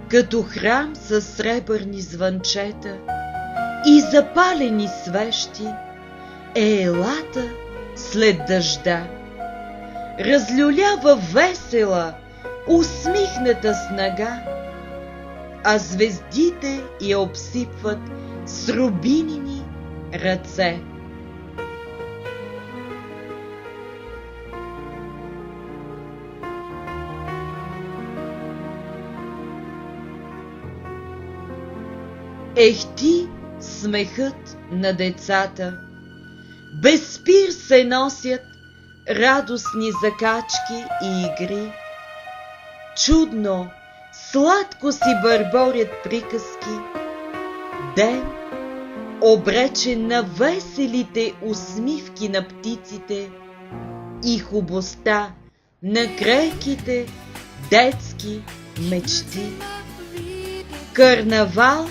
като храм с сребърни звънчета и запалени свещи, е елата след дъжда. Разлюлява весела, усмихната снага, а звездите я обсипват с рубинини ръце. Ехти смехът на децата, без спир се носят радостни закачки и игри. Чудно, сладко си бърборят приказки. Ден, обречен на веселите усмивки на птиците и хубостта на крехките детски мечти. Карнавал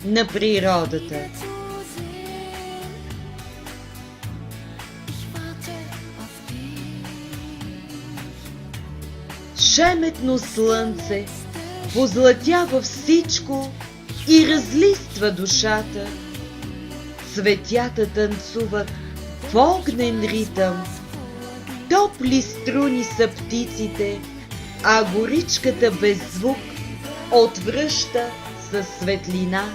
на природата. Шеметно слънце позлатява всичко и разлиства душата. Цветята танцуват в огнен ритъм. Топли струни са птиците, а горичката без звук отвръща със светлина.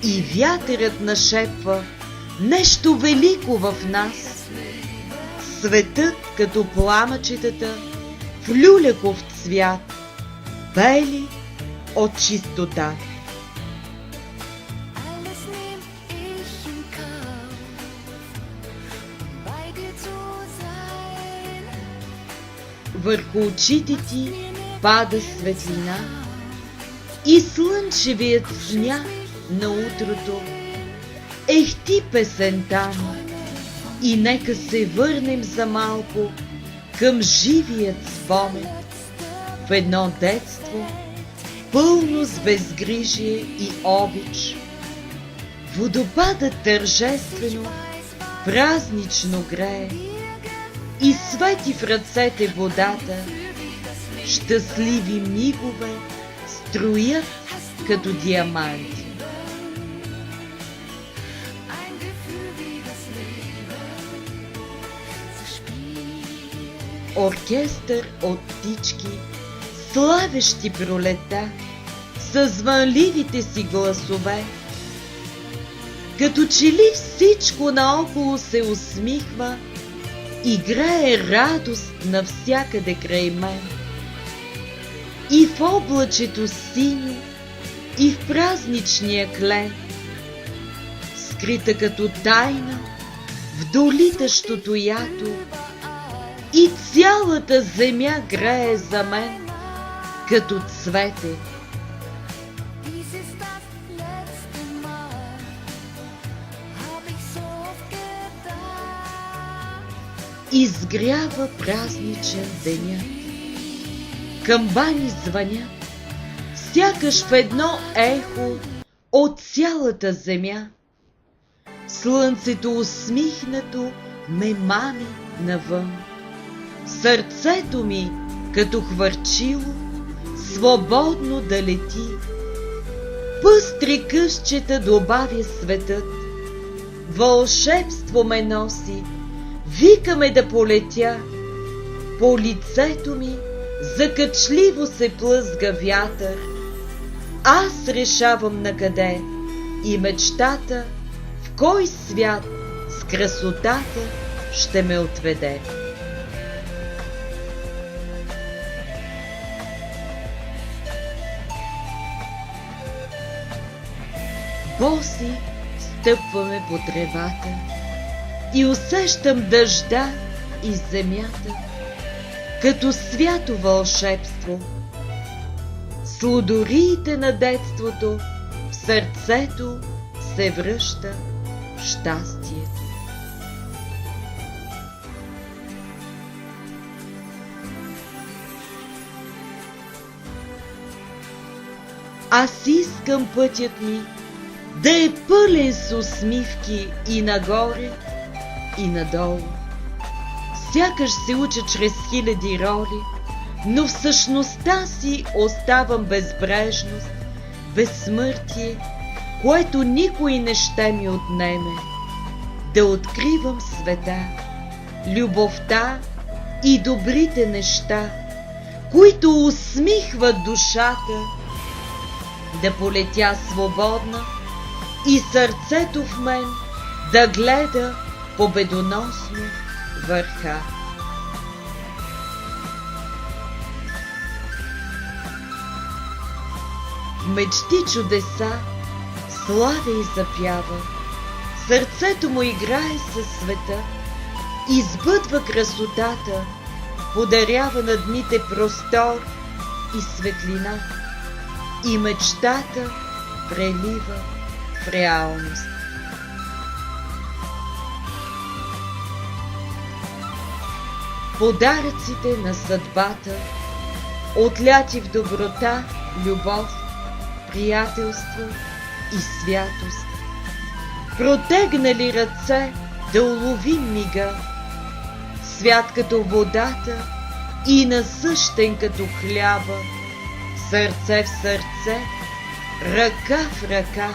И вятърът нашепва нещо велико в нас. Светът като пламъчетата в люляков цвят, бели от чистота. Върху очите ти пада светлина и слънчевият смях на утрото ехти песента ми. И нека се върнем за малко към живият спомен в едно детство, пълно с безгрижие и обич. Водопадът тържествено, празнично грее и свети в ръцете водата. Щастливи мигове струят като диаманти. Оркестър от птички, славещи пролета, с звънливите си гласове. Като че ли всичко наоколо се усмихва и грее радост навсякъде край мен. И в облачето синьо, и в празничния клен, скрита като тайна в долитащото ято, и цялата земя грее за мен като цвете. Изгрява празничен денят. Камбани звънят, сякаш в едно ехо от цялата земя. Слънцето усмихнато ме мами навън. Сърцето ми, като хвърчило, свободно да лети. Пъстри късчета добавя светът, вълшебство ме носи, викаме да полетя. По лицето ми закачливо се плъзга вятър. Аз решавам накъде и мечтата в кой свят с красотата ще ме отведе. Боси стъпваме по тревата и усещам дъжда и земята като свято вълшебство. Сладориите на детството в сърцето се връща щастието. Аз искам пътят ми да е пълен с усмивки и нагоре, и надолу. Сякаш се уча чрез хиляди роли но в същността си оставам безбрежност, безсмъртие, което никой не ще ми отнеме. Да откривам света, любовта и добрите неща, които усмихват душата, да полетя свободна и сърцето в мен да гледа победоносно върха. В мечти чудеса славя и запява, сърцето му играе със света, избъдва красотата, подарява на дните простор и светлина, и мечтата прелива в реалност. Подаръците на съдбата, отляти в доброта, любов, приятелство и святост, протегнали ръце да уловим мига, свят като водата и насъщен като хляба, сърце в сърце, ръка в ръка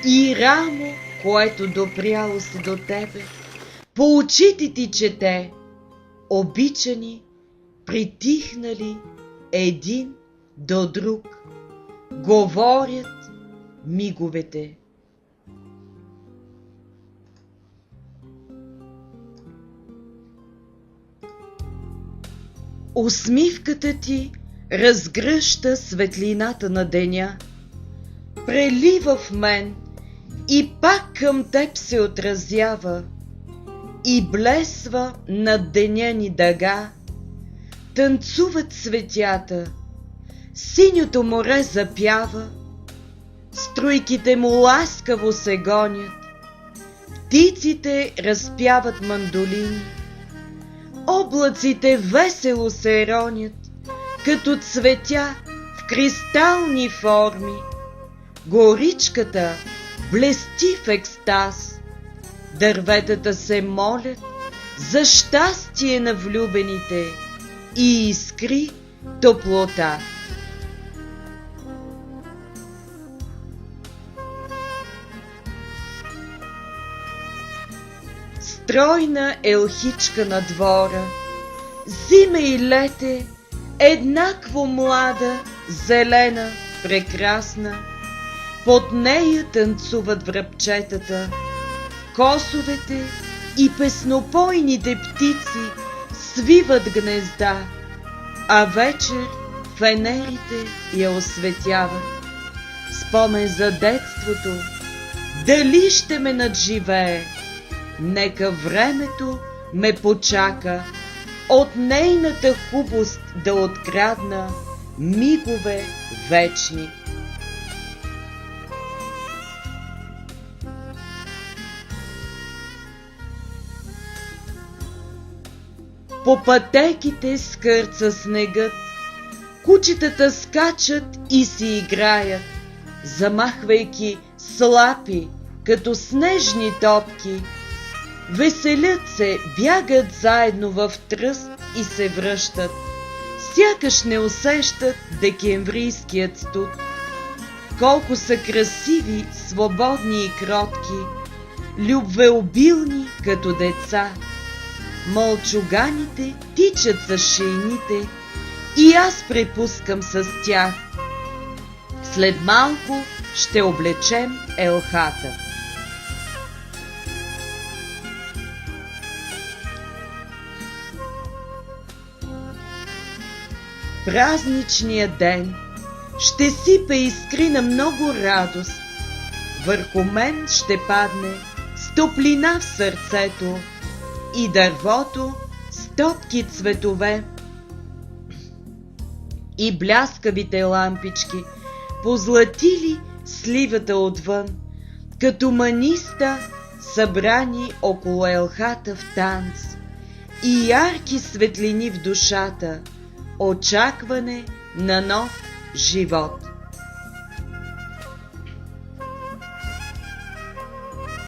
и рамо, което допряло се до тебе, по очите ти чете, обичани, притихнали един до друг, говорят миговете. Усмивката ти разгръща светлината на деня, прелива в мен и пак към теб се отразява и блесва над деня ни дъга. Танцуват цветята, синьото море запява, струйките му ласкаво се гонят, птиците разпяват мандолини, облаците весело се ронят, като цветя в кристални форми, горичката блести в екстаз, дърветата се молят за щастие на влюбените и искри топлота. Стройна елхичка на двора, зиме и лете, еднакво млада, зелена, прекрасна, под нея танцуват връбчетата, косовете и песнопойните птици свиват гнезда, а вечер фенерите я осветяват. Спомен за детството, дали ще ме надживее, нека времето ме почака, от нейната хубост да открадна мигове вечни. По пътеките скърца снегът, кучетата скачат и си играят, замахвайки слапи като снежни топки. Веселят се, бягат заедно в тръст и се връщат, сякаш не усещат декемврийският студ. Колко са красиви, свободни и кротки, любвеобилни като деца. Мълчуганите тичат за шейните и аз препускам с тях. След малко ще облечем елхата. Празничният ден ще сипе искри на много радост. Върху мен ще падне с топлина в сърцето и дървото с топки цветове и бляскавите лампички позлатили сливата отвън, като маниста събрани около елхата в танц, и ярки светлини в душата, очакване на нов живот.